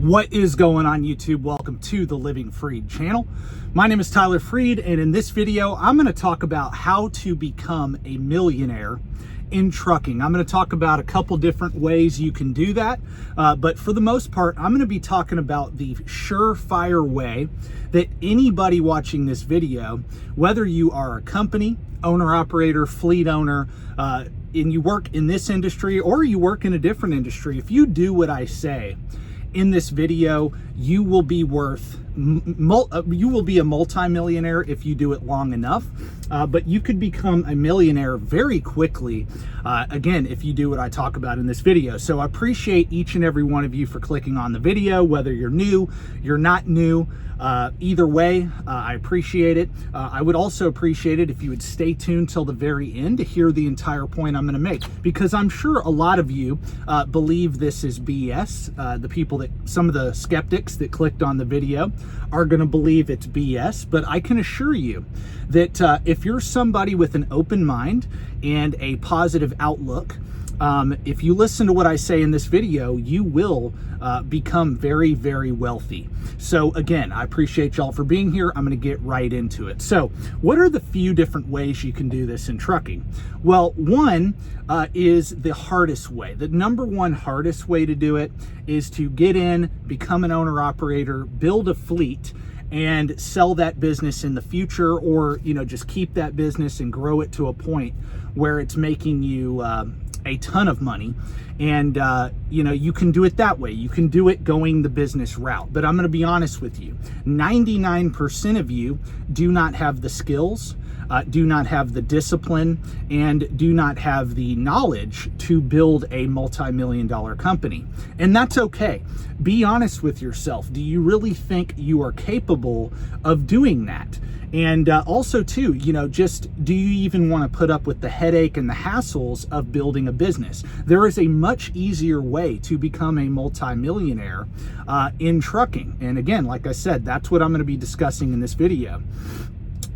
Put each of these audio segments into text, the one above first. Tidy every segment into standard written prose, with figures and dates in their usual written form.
What is going on, YouTube? Welcome to the Living Freed channel. My name is Tyler Freed, and in this video, I'm going to talk about how to become a millionaire in trucking. I'm going to talk about a couple different ways you can do that, but for the most part, I'm going to be talking about the surefire way that anybody watching this video, whether you are a company, owner, operator, fleet owner, and you work in this industry or you work in a different industry, if you do what I say in this video, you will be you will be a multi-millionaire if you do it long enough, but you could become a millionaire very quickly, again, if you do what I talk about in this video. So I appreciate each and every one of you for clicking on the video, whether you're new, you're not new. Either way, I appreciate it. I would also appreciate it if you would stay tuned till the very end to hear the entire point I'm going to make, because I'm sure a lot of you believe this is BS. The people that, some of the skeptics that clicked on the video are going to believe it's BS, but I can assure you that if you're somebody with an open mind and a positive outlook, if you listen to what I say in this video, you will become very, very wealthy. So again, I appreciate y'all for being here. I'm going to get right into it. So what are the few different ways you can do this in trucking? Well, one is the hardest way. The number one hardest way to do it is to get in, become an owner operator, build a fleet, and sell that business in the future, or, you know, just keep that business and grow it to a point where it's making you a ton of money. And you know, you can do it that way. You can do it going the business route. But I'm going to be honest with you, 99% of you do not have the skills, do not have the discipline, and do not have the knowledge to build a multi-million-dollar company. And that's okay. Be honest with yourself. Do you really think you are capable of doing that? And also too, you know, just do you even want to put up with the headache and the hassles of building a business? There is a much easier way to become a multi-millionaire in trucking. And again, like I said, that's what I'm going to be discussing in this video.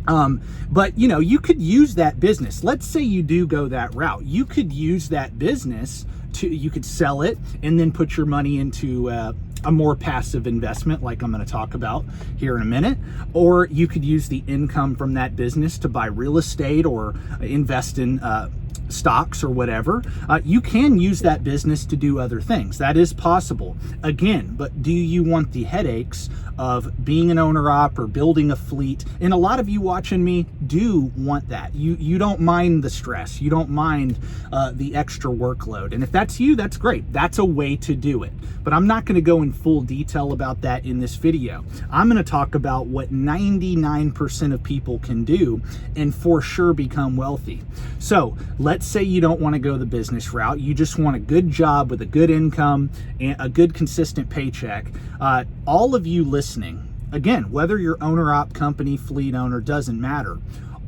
But you know, you could use that business. Let's say you do go that route. You could use that business you could sell it and then put your money into a more passive investment, like I'm going to talk about here in a minute. Or you could use the income from that business to buy real estate or invest in stocks or whatever. You can use that business to do other things. That is possible. Again, but do you want the headaches of being an owner op or building a fleet? And a lot of you watching me do want that. You don't mind the stress. You don't mind the extra workload. And if that's you, that's great. That's a way to do it. But I'm not going to go in full detail about that in this video. I'm going to talk about what 99% of people can do and for sure become wealthy. So let's say you don't want to go the business route. You just want a good job with a good income and a good consistent paycheck. All of you listening, again, whether you're owner op, company, fleet owner, doesn't matter.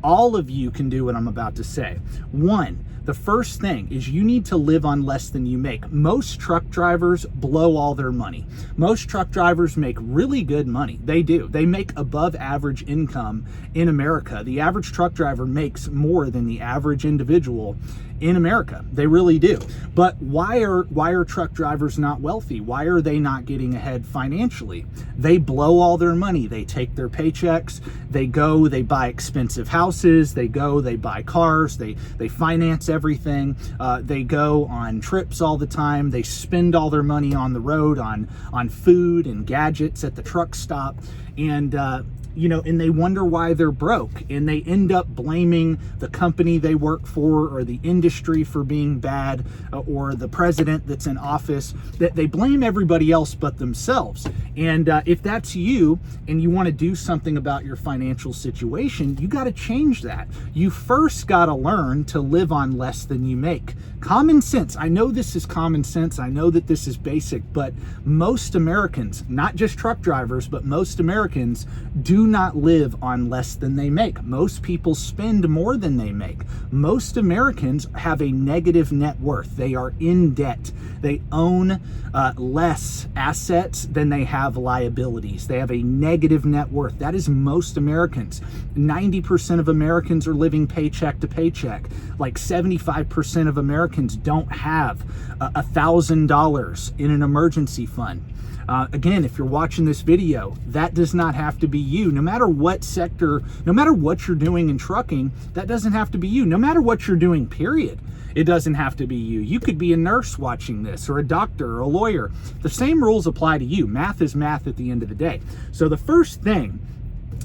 All of you can do what I'm about to say. One, the first thing is you need to live on less than you make. Most truck drivers blow all their money. Most truck drivers make really good money. They do. They make above average income in America. The average truck driver makes more than the average individual in America. They really do. But why are truck drivers not wealthy? Why are they not getting ahead financially? They blow all their money. They take their paychecks, they go, they buy expensive houses, they go, they buy cars, they finance everything, they go on trips all the time, they spend all their money on the road on food and gadgets at the truck stop, and you know, and they wonder why they're broke, and they end up blaming the company they work for or the industry for being bad, or the president that's in office. That they blame everybody else but themselves. And if that's you and you want to do something about your financial situation, you got to change that. You first got to learn to live on less than you make. Common sense. I know this is common sense. I know that this is basic, but most Americans, not just truck drivers, but most Americans do not live on less than they make. Most people spend more than they make. Most Americans have a negative net worth. They are in debt. They own less assets than they have liabilities. They have a negative net worth. That is most Americans. 90% of Americans are living paycheck to paycheck. Like 75% of Americans don't have $1,000 in an emergency fund. Again, if you're watching this video, that does not have to be you. No matter what sector, no matter what you're doing in trucking, that doesn't have to be you. No matter what you're doing, period. It doesn't have to be you. You could be a nurse watching this, or a doctor, or a lawyer. The same rules apply to you. Math is math at the end of the day. So the first thing,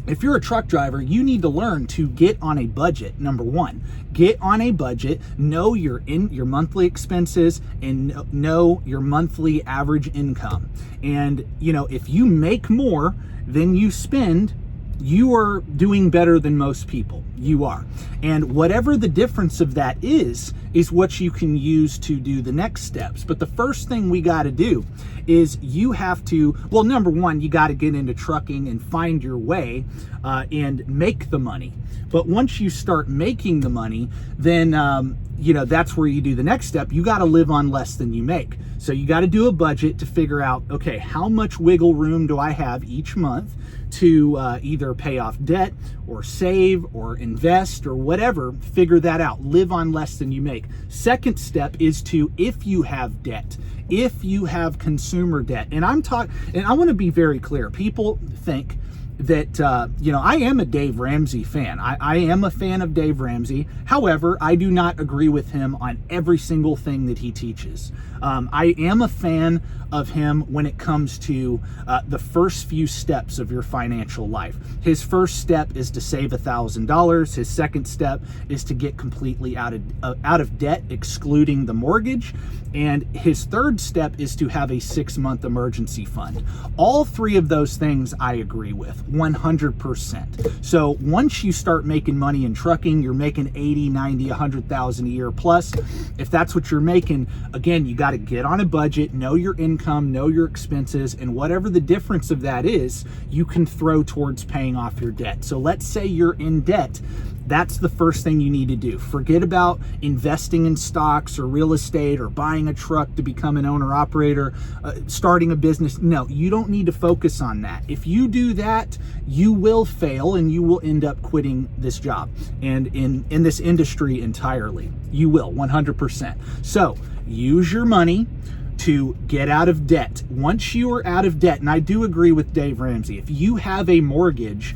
if you're a truck driver, you need to learn to get on a budget. Number one, get on a budget, know your monthly expenses, and know your monthly average income. And if you make more than you spend, you are doing better than most people. You are. And whatever the difference of that is what you can use to do the next steps. But the first thing we got to do is you have to, well, number one, you got to get into trucking and find your way and make the money. But once you start making the money, then, that's where you do the next step. You got to live on less than you make. So you got to do a budget to figure out, okay, how much wiggle room do I have each month to either pay off debt or save or invest or whatever. Figure that out. Live on less than you make. Second step is to, if you have debt, if you have consumer debt, and I want to be very clear. People think that, I am a Dave Ramsey fan. I am a fan of Dave Ramsey. However, I do not agree with him on every single thing that he teaches. I am a fan of him when it comes to the first few steps of your financial life. His first step is to save $1,000. His second step is to get completely out of debt, excluding the mortgage. And his third step is to have a 6-month emergency fund. All three of those things I agree with 100%. So once you start making money in trucking, you're making 80, 90, 100,000 a year plus. If that's what you're making, again, you got to get on a budget, know your income, know your expenses, and whatever the difference of that is, you can throw towards paying off your debt. So let's say you're in debt. That's the first thing you need to do. Forget about investing in stocks or real estate or buying a truck to become an owner-operator, starting a business. No, you don't need to focus on that. If you do that, you will fail and you will end up quitting this job and in this industry entirely. You will, 100%. So use your money to get out of debt. Once you are out of debt, and I do agree with Dave Ramsey, if you have a mortgage,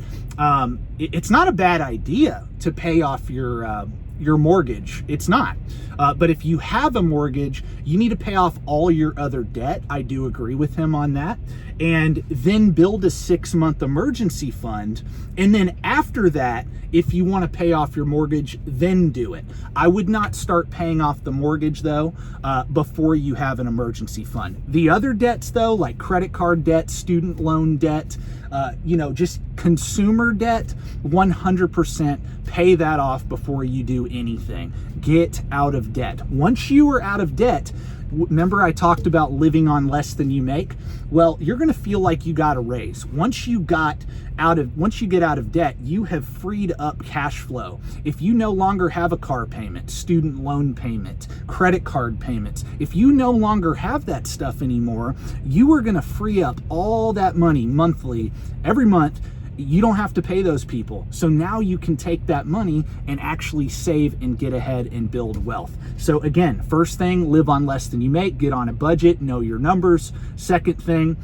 it's not a bad idea to pay off your mortgage. It's not. But if you have a mortgage, you need to pay off all your other debt. I do agree with him on that. And then build a 6-month emergency fund. And then after that, if you want to pay off your mortgage, then do it. I would not start paying off the mortgage though, before you have an emergency fund. The other debts though, like credit card debt, student loan debt, just consumer debt, 100% pay that off before you do anything. Get out of debt. Once you are out of debt, remember I talked about living on less than you make? Well, you're going to feel like you got a raise. Once you get out of debt, you have freed up cash flow. If you no longer have a car payment, student loan payment, credit card payments, if you no longer have that stuff anymore, you are going to free up all that money monthly, every month. You don't have to pay those people. So now you can take that money and actually save and get ahead and build wealth. So again, first thing, live on less than you make, get on a budget, know your numbers. Second thing,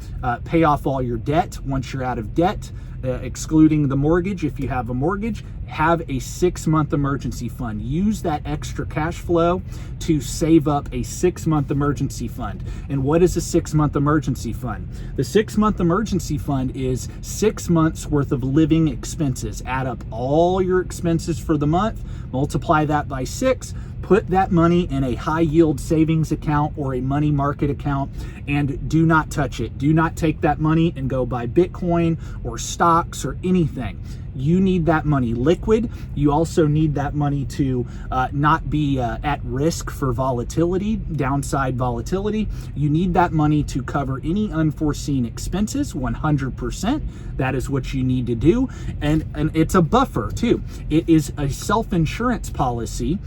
pay off all your debt. Once you're out of debt, excluding the mortgage, if you have a mortgage, have a 6-month emergency fund. Use that extra cash flow to save up a 6-month emergency fund. And what is a 6-month emergency fund? The 6-month emergency fund is 6 months worth of living expenses. Add up all your expenses for the month, multiply that by 6, put that money in a high yield savings account or a money market account, and do not touch it. Do not take that money and go buy Bitcoin or stocks or anything. You need that money liquid. You also need that money to not be at risk for volatility, downside volatility. You need that money to cover any unforeseen expenses, 100%. That is what you need to do. And it's a buffer too. It is a self-insurance policy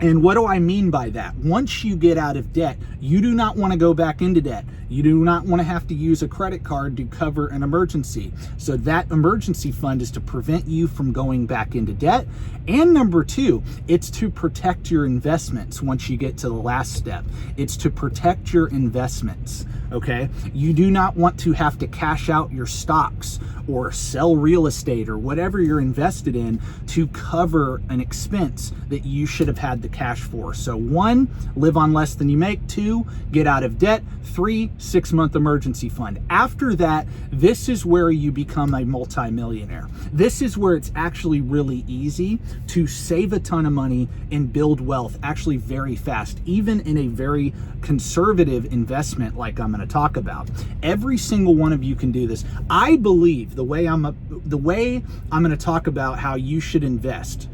And what do I mean by that? Once you get out of debt, you do not want to go back into debt. You do not want to have to use a credit card to cover an emergency. So that emergency fund is to prevent you from going back into debt. And number two, it's to protect your investments once you get to the last step. It's to protect your investments, okay? You do not want to have to cash out your stocks or sell real estate or whatever you're invested in to cover an expense that you should have had the cash for. So one, live on less than you make. Two, get out of debt. Three, 6-month emergency fund. After that, this is where you become a multimillionaire. This is where it's actually really easy to save a ton of money and build wealth actually very fast, even in a very conservative investment like I'm going to talk about. Every single one of you can do this. I believe the way I'm going to talk about how you should invest.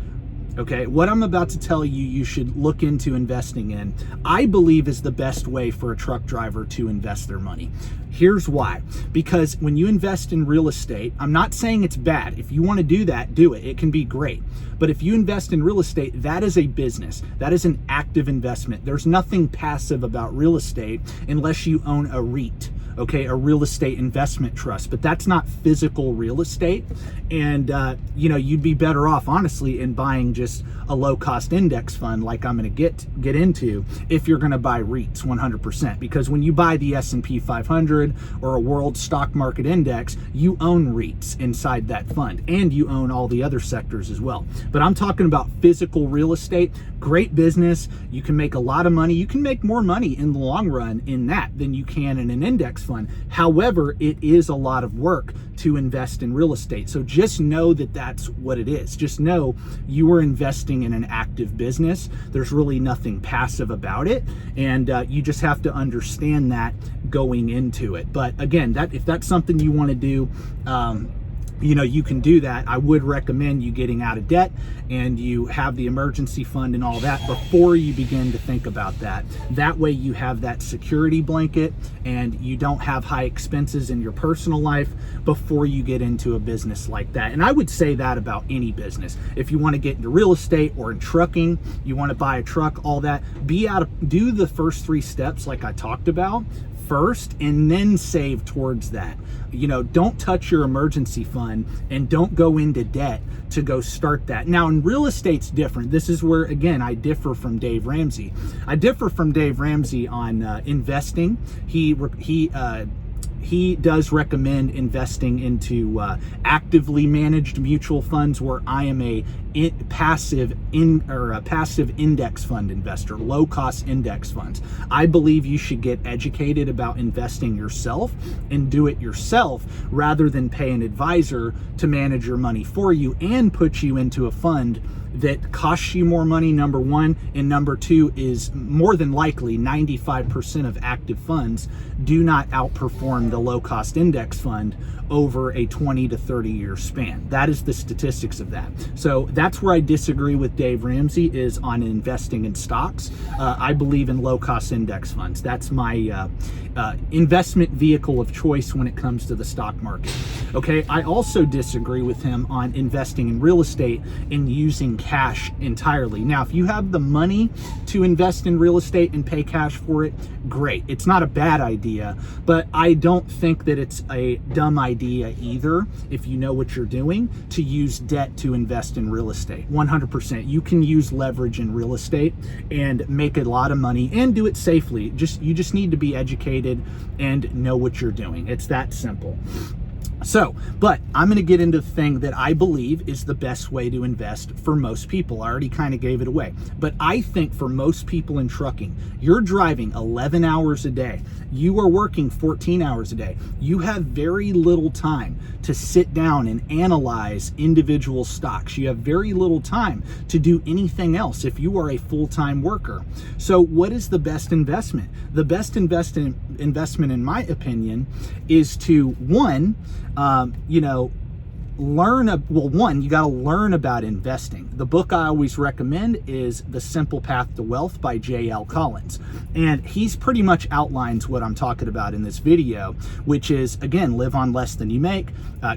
Okay, what I'm about to tell you, you should look into investing in, I believe is the best way for a truck driver to invest their money. Here's why. Because when you invest in real estate, I'm not saying it's bad. If you want to do that, do it. It can be great. But if you invest in real estate, that is a business. That is an active investment. There's nothing passive about real estate unless you own a REIT. Okay, a real estate investment trust, but that's not physical real estate. And, you'd be better off, honestly, in buying just a low-cost index fund like I'm going to get into if you're going to buy REITs 100%. Because when you buy the S&P 500 or a world stock market index, you own REITs inside that fund, and you own all the other sectors as well. But I'm talking about physical real estate. Great business. You can make a lot of money. You can make more money in the long run in that than you can in an index fund. However, it is a lot of work to invest in real estate. So just know that that's what it is. Just know you are investing in an active business. There's really nothing passive about it. And you just have to understand that going into it. But again, if that's something you want to do, you can do that. I would recommend you getting out of debt and you have the emergency fund and all that before you begin to think about that. That way you have that security blanket and you don't have high expenses in your personal life before you get into a business like that. And I would say that about any business. If you want to get into real estate or in trucking, you want to buy a truck, all that, do the first 3 steps like I talked about first and then save towards that. Don't touch your emergency fund and don't go into debt to go start that. Now in real estate's different. This is where, again, I differ from Dave Ramsey. I differ from Dave Ramsey on investing. He does recommend investing into actively managed mutual funds, where I am a passive index fund investor, low cost index funds. I believe you should get educated about investing yourself and do it yourself rather than pay an advisor to manage your money for you and put you into a fund that costs you more money, number one, and number two is more than likely 95% of active funds do not outperform the low-cost index fund over a 20 to 30 year span. That is the statistics of that. So that's where I disagree with Dave Ramsey, is on investing in stocks. I believe in low-cost index funds. That's my investment vehicle of choice when it comes to the stock market. Okay, I also disagree with him on investing in real estate and using cash entirely. Now, if you have the money to invest in real estate and pay cash for it, great. It's not a bad idea, but I don't think that it's a dumb idea either, if you know what you're doing, to use debt to invest in real estate. 100%. You can use leverage in real estate and make a lot of money and do it safely. You just need to be educated and know what you're doing. It's that simple. So, but I'm going to get into the thing that I believe is the best way to invest for most people. I already kind of gave it away. But I think for most people in trucking, you're driving 11 hours a day. You are working 14 hours a day. You have very little time to sit down and analyze individual stocks. You have very little time to do anything else if you are a full-time worker. So what is the best investment? The best investment, in my opinion, is to, one, one, you got to learn about investing. The book I always recommend is The Simple Path to Wealth by J.L. Collins. And he's pretty much outlines what I'm talking about in this video, which is, again, live on less than you make,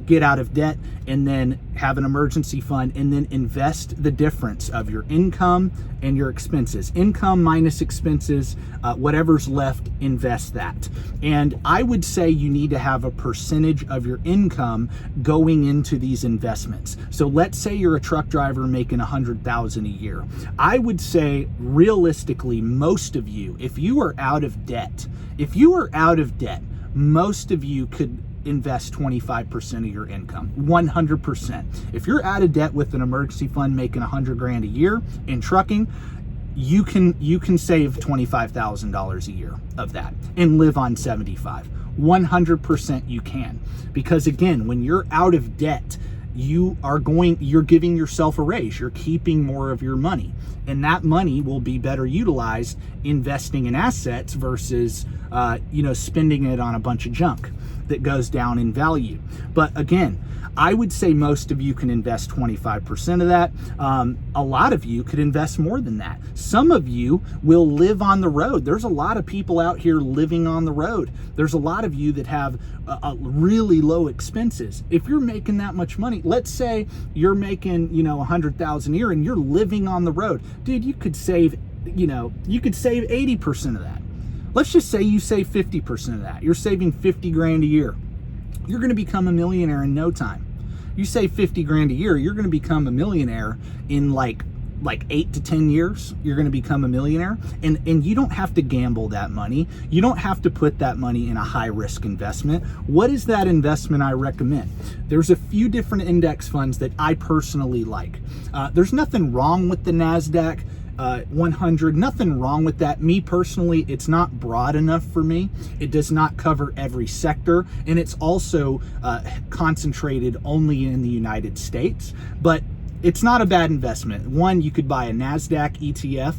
get out of debt, and then have an emergency fund, and then invest the difference of your income and your expenses. Income minus expenses, whatever's left, invest that. And I would say you need to have a percentage of your income going into these investments. So let's say you're a truck driver making $100,000 a year. I would say realistically, most of you, if you are out of debt, most of you could invest 25% of your income, 100%. If you're out of debt with an emergency fund making $100,000 a year in trucking, you can save $25,000 a year of that and live on 75. 100% you can. Because again, when you're out of debt, you're giving yourself a raise. You're keeping more of your money, and that money will be better utilized investing in assets versus spending it on a bunch of junk that goes down in value. But again, I would say most of you can invest 25% of that. A lot of you could invest more than that. Some of you will live on the road. There's a lot of people out here living on the road. There's a lot of you that have really low expenses. If you're making that much money, let's say you're making, $100,000 a year and you're living on the road, dude, you could save 80% of that. Let's just say you save 50% of that. You're saving $50,000 a year. You're going to become a millionaire in no time. You save $50,000 a year, you're going to become a millionaire in like 8 to 10 years. You're going to become a millionaire, and you don't have to gamble that money. You don't have to put that money in a high risk investment. What is that investment I recommend? There's a few different index funds that I personally like. There's nothing wrong with the NASDAQ 100, nothing wrong with that. Me personally, it's not broad enough for me. It does not cover every sector, and it's also concentrated only in the United States, but it's not a bad investment. One, you could buy a NASDAQ ETF,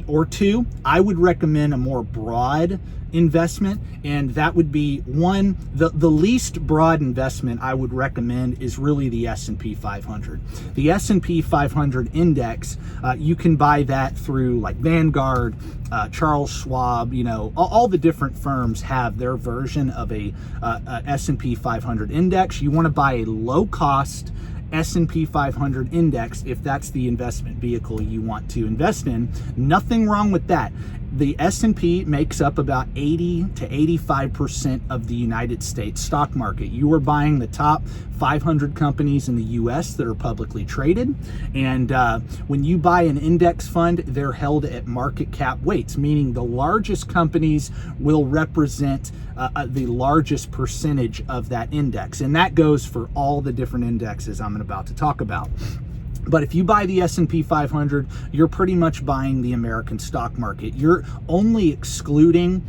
or two, I would recommend a more broad investment, and that would be one, the least broad investment I would recommend is really the S&P 500. The S&P 500 index, you can buy that through like Vanguard, Charles Schwab, all the different firms have their version of a S&P 500 index. You want to buy a low cost S&P 500 index if that's the investment vehicle you want to invest in. Nothing wrong with that. The S&P makes up about 80 to 85% of the United States stock market. You are buying the top 500 companies in the US that are publicly traded, and when you buy an index fund, they're held at market cap weights, meaning the largest companies will represent the largest percentage of that index, and that goes for all the different indexes I'm about to talk about. But if you buy the S&P 500, you're pretty much buying the American stock market. You're only excluding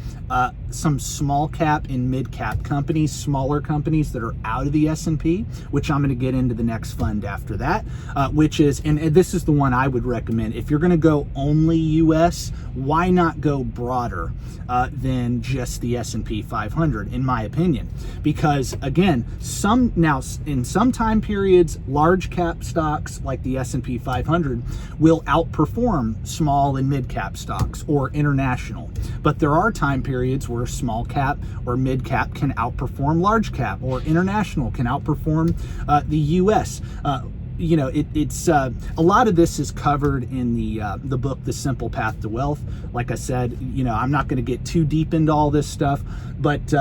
some small cap and mid cap companies, smaller companies that are out of the S&P, which I'm going to get into the next fund after that, which is, and this is the one I would recommend. If you're going to go only US, why not go broader than just the S&P 500, in my opinion? Because again, in some time periods, large cap stocks like the S&P 500 will outperform small and mid cap stocks or international. But there are time periods where small cap or mid cap can outperform large cap, or international can outperform the US. It's a lot of this is covered in the book, The Simple Path to Wealth. Like I said, I'm not going to get too deep into all this stuff, but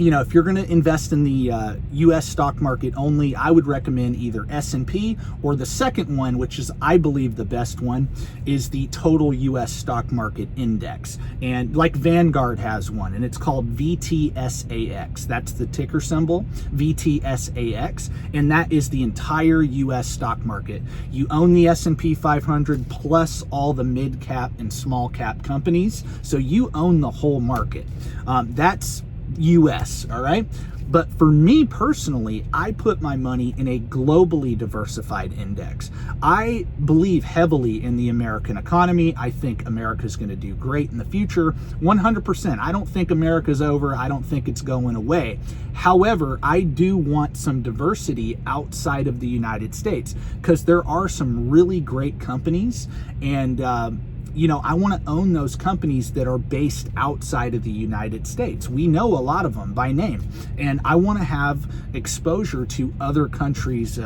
if you're going to invest in the U.S. stock market only, I would recommend either S&P, or the second one, which is, I believe, the best one, is the Total U.S. Stock Market Index. And like Vanguard has one, and it's called VTSAX. That's the ticker symbol, VTSAX, and that is the entire U.S. stock market. You own the S&P 500 plus all the mid cap and small cap companies, so you own the whole market. That's US, all right? But for me personally, I put my money in a globally diversified index. I believe heavily in the American economy. I think America's going to do great in the future, 100%. I don't think America's over. I don't think it's going away. However, I do want some diversity outside of the United States because there are some really great companies, and I want to own those companies that are based outside of the United States. We know a lot of them by name, and I want to have exposure to other countries'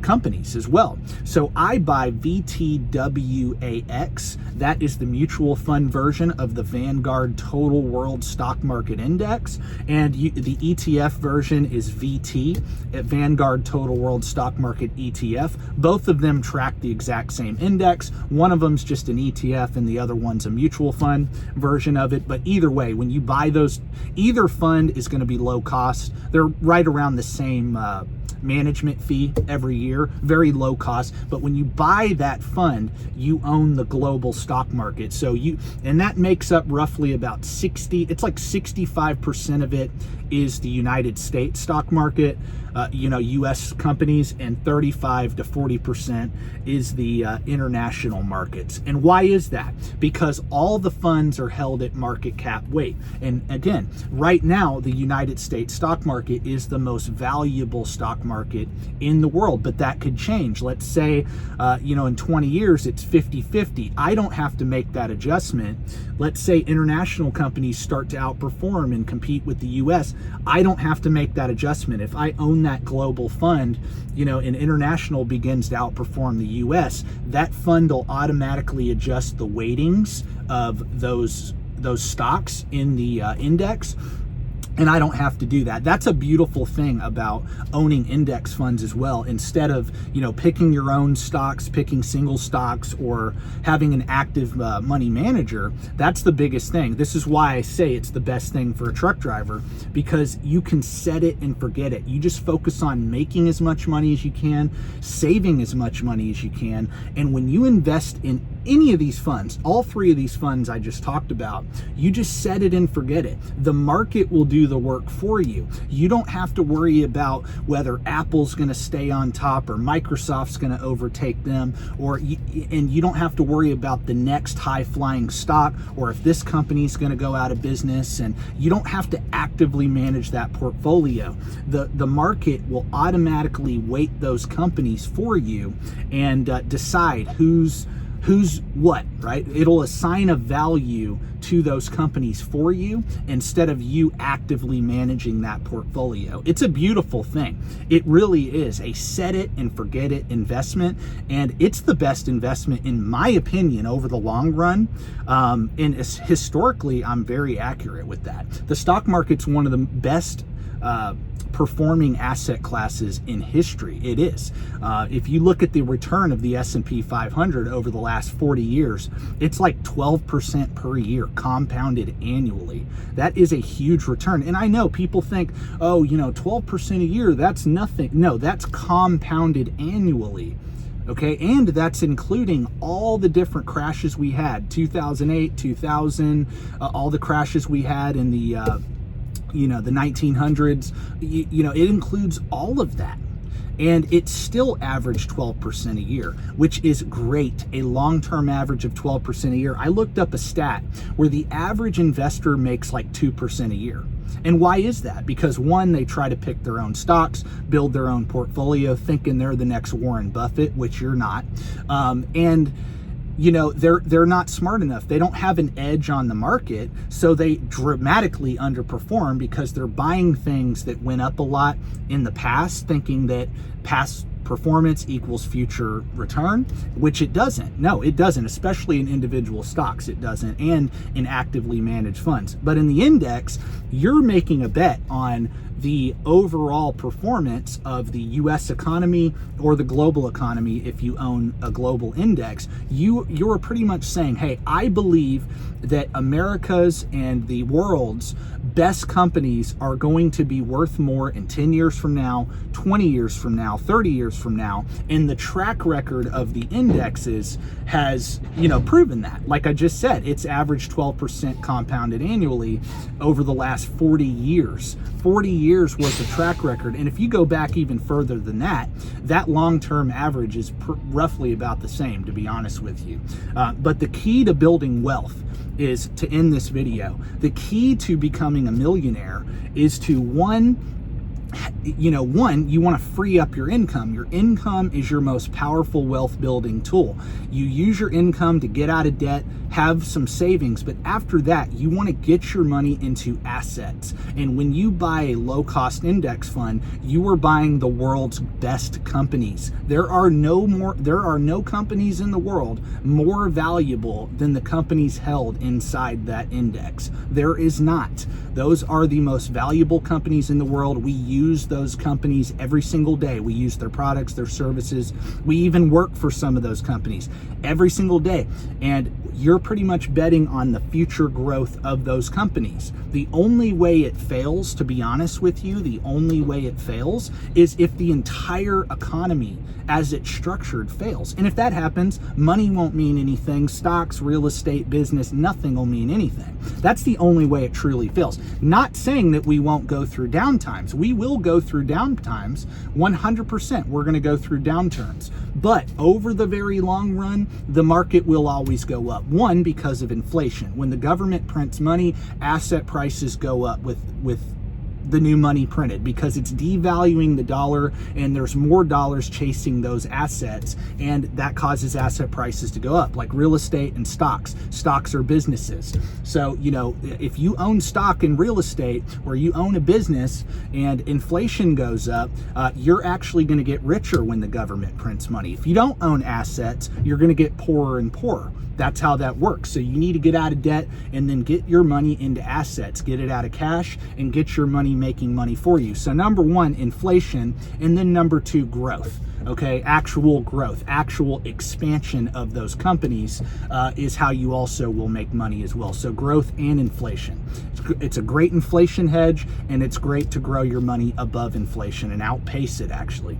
companies as well. So I buy VTWAX. That is the mutual fund version of the Vanguard Total World Stock Market Index. And the ETF version is VT, Vanguard Total World Stock Market ETF. Both of them track the exact same index. One of them's just an ETF and the other one's a mutual fund version of it. But either way, when you buy those, either fund is going to be low cost. They're right around the same management fee every year, very low cost. But when you buy that fund, you own the global stock market. And that makes up roughly about 65% of it is the United States stock market, US companies, and 35 to 40% is the international markets. And why is that? Because all the funds are held at market cap weight. And again, right now, the United States stock market is the most valuable stock market in the world, but that could change. Let's say, in 20 years, it's 50-50. I don't have to make that adjustment. Let's say international companies start to outperform and compete with the US. I don't have to make that adjustment. If I own that global fund, and international begins to outperform the US, that fund will automatically adjust the weightings of those stocks in the index. And I don't have to do that. That's a beautiful thing about owning index funds as well. Instead of, picking your own stocks, picking single stocks, or having an active money manager, that's the biggest thing. This is why I say it's the best thing for a truck driver, because you can set it and forget it. You just focus on making as much money as you can, saving as much money as you can. And when you invest in any of these funds, all three of these funds I just talked about, you just set it and forget it. The market will do the work for you. You don't have to worry about whether Apple's going to stay on top or Microsoft's going to overtake them, and you don't have to worry about the next high-flying stock or if this company's going to go out of business, and you don't have to actively manage that portfolio. The market will automatically weight those companies for you and decide who's what, right? It'll assign a value to those companies for you instead of you actively managing that portfolio. It's a beautiful thing. It really is a set it and forget it investment, and it's the best investment in my opinion over the long run. And historically, I'm very accurate with that. The stock market's one of the best performing asset classes in history. It is. If you look at the return of the S&P 500 over the last 40 years, it's like 12% per year, compounded annually. That is a huge return. And I know people think, 12% a year, that's nothing. No, that's compounded annually. Okay, and that's including all the different crashes we had, 2008, 2000, all the crashes we had in the the 1900s, it includes all of that. And it still averaged 12% a year, which is great. A long-term average of 12% a year. I looked up a stat where the average investor makes like 2% a year. And why is that? Because one, they try to pick their own stocks, build their own portfolio, thinking they're the next Warren Buffett, which you're not. They're not smart enough. They don't have an edge on the market, so they dramatically underperform because they're buying things that went up a lot in the past, thinking that past performance equals future return, which it doesn't. No, it doesn't, especially in individual stocks, it doesn't, and in actively managed funds. But in the index, you're making a bet on the overall performance of the US economy or the global economy. If you own a global index, you're pretty much saying, hey, I believe that America's and the world's best companies are going to be worth more in 10 years from now, 20 years from now, 30 years from now. And the track record of the indexes has, proven that. Like I just said, it's averaged 12% compounded annually over the last 40 years. 40 years worth of track record. And if you go back even further than that, that long-term average is roughly about the same, to be honest with you. But the key to building wealth is, to end this video, the key to becoming a millionaire is to, you want to free up your income. Your income is your most powerful wealth building tool. You use your income to get out of debt, have some savings, but after that, you want to get your money into assets. And when you buy a low-cost index fund, you are buying the world's best companies. There are no companies in the world more valuable than the companies held inside that index. There is not. Those are the most valuable companies in the world. We use those companies every single day. We use their products, their services. We even work for some of those companies every single day. And you're pretty much betting on the future growth of those companies. The only way it fails, to be honest with you, the only way it fails is if the entire economy as it's structured fails. And if that happens, money won't mean anything. Stocks, real estate, business, nothing will mean anything. That's the only way it truly fails. Not saying that we won't go through downtimes. We will go through downtimes, 100%. We're going to go through downturns. But over the very long run, the market will always go up. One, because of inflation. When the government prints money, asset prices go up with the new money printed, because it's devaluing the dollar and there's more dollars chasing those assets, and that causes asset prices to go up, like real estate and stocks. Stocks are businesses. So, if you own stock in real estate or you own a business and inflation goes up, you're actually going to get richer when the government prints money. If you don't own assets, you're going to get poorer and poorer. That's how that works. So you need to get out of debt and then get your money into assets, get it out of cash and get your money making money for you. So number one, inflation, and then number two, growth. Okay, actual growth, actual expansion of those companies is how you also will make money as well. So growth and inflation. It's a great inflation hedge, and it's great to grow your money above inflation and outpace it, actually.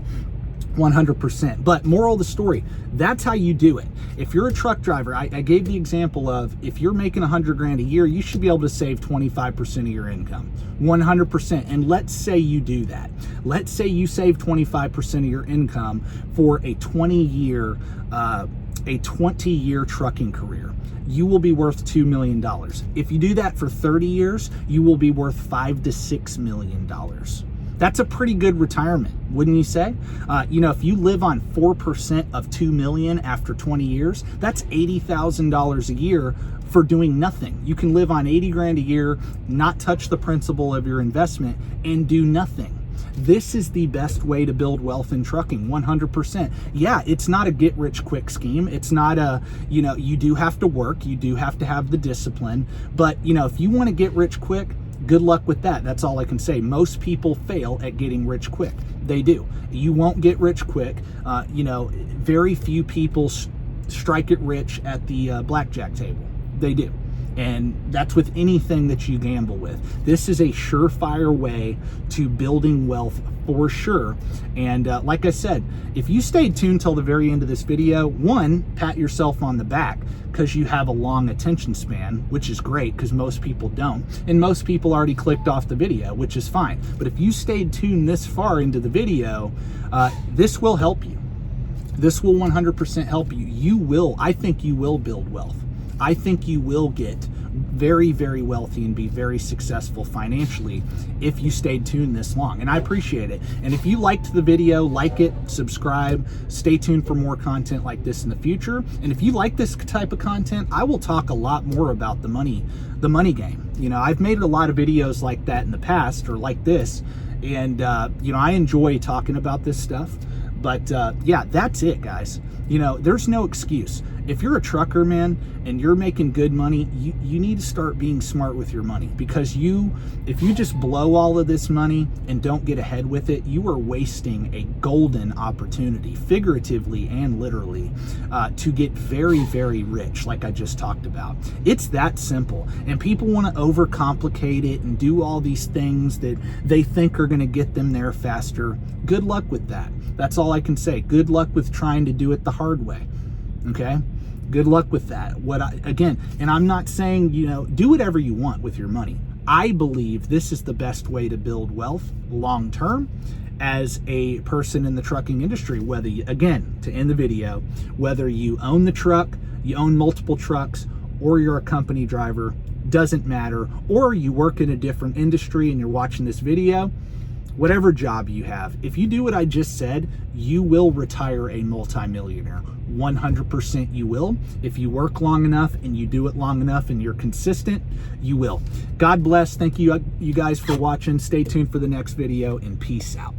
100%. But moral of the story, that's how you do it. If you're a truck driver, I gave the example of, if you're making 100 grand a year, you should be able to save 25% of your income, 100%. And let's say you do that. Let's say you save 25% of your income for a 20-year trucking career. You will be worth $2 million. If you do that for 30 years, you will be worth $5 to $6 million. That's a pretty good retirement, wouldn't you say? If you live on 4% of $2 million after 20 years, that's $80,000 a year for doing nothing. You can live on 80 grand a year, not touch the principal of your investment, and do nothing. This is the best way to build wealth in trucking, 100%. Yeah, it's not a get-rich-quick scheme. It's not a, you do have to work. You do have to have the discipline. But, if you want to get rich quick, good luck with that. That's all I can say. Most people fail at getting rich quick. They do. You won't get rich quick. Very few people strike it rich at the blackjack table. They do. And that's with anything that you gamble with. This is a surefire way to building wealth for sure. And like I said, if you stayed tuned till the very end of this video, one, pat yourself on the back, because you have a long attention span, which is great because most people don't. And most people already clicked off the video, which is fine. But if you stayed tuned this far into the video, this will help you. This will 100% help you. I think you will build wealth. I think you will get very, very wealthy and be very successful financially if you stayed tuned this long. And I appreciate it. And if you liked the video, like it, subscribe, stay tuned for more content like this in the future. And if you like this type of content, I will talk a lot more about the money game. I've made a lot of videos like that in the past, or like this. And, I enjoy talking about this stuff. But yeah, that's it, guys. There's no excuse. if you're a trucker, man, and you're making good money, you need to start being smart with your money, because if you just blow all of this money and don't get ahead with it, you are wasting a golden opportunity, figuratively and literally, to get very, very rich, like I just talked about. It's that simple. And people want to overcomplicate it and do all these things that they think are going to get them there faster. Good luck with that. That's all I can say. Good luck with trying to do it the hard way. Okay? Good luck with that. Again, and I'm not saying, do whatever you want with your money. I believe this is the best way to build wealth long term as a person in the trucking industry. Whether again, to end the video, whether you own the truck, you own multiple trucks, or you're a company driver, doesn't matter, or you work in a different industry and you're watching this video, whatever job you have, if you do what I just said, you will retire a multimillionaire. 100% you will. If you work long enough and you do it long enough and you're consistent, you will. God bless. Thank you guys for watching. Stay tuned for the next video, and peace out.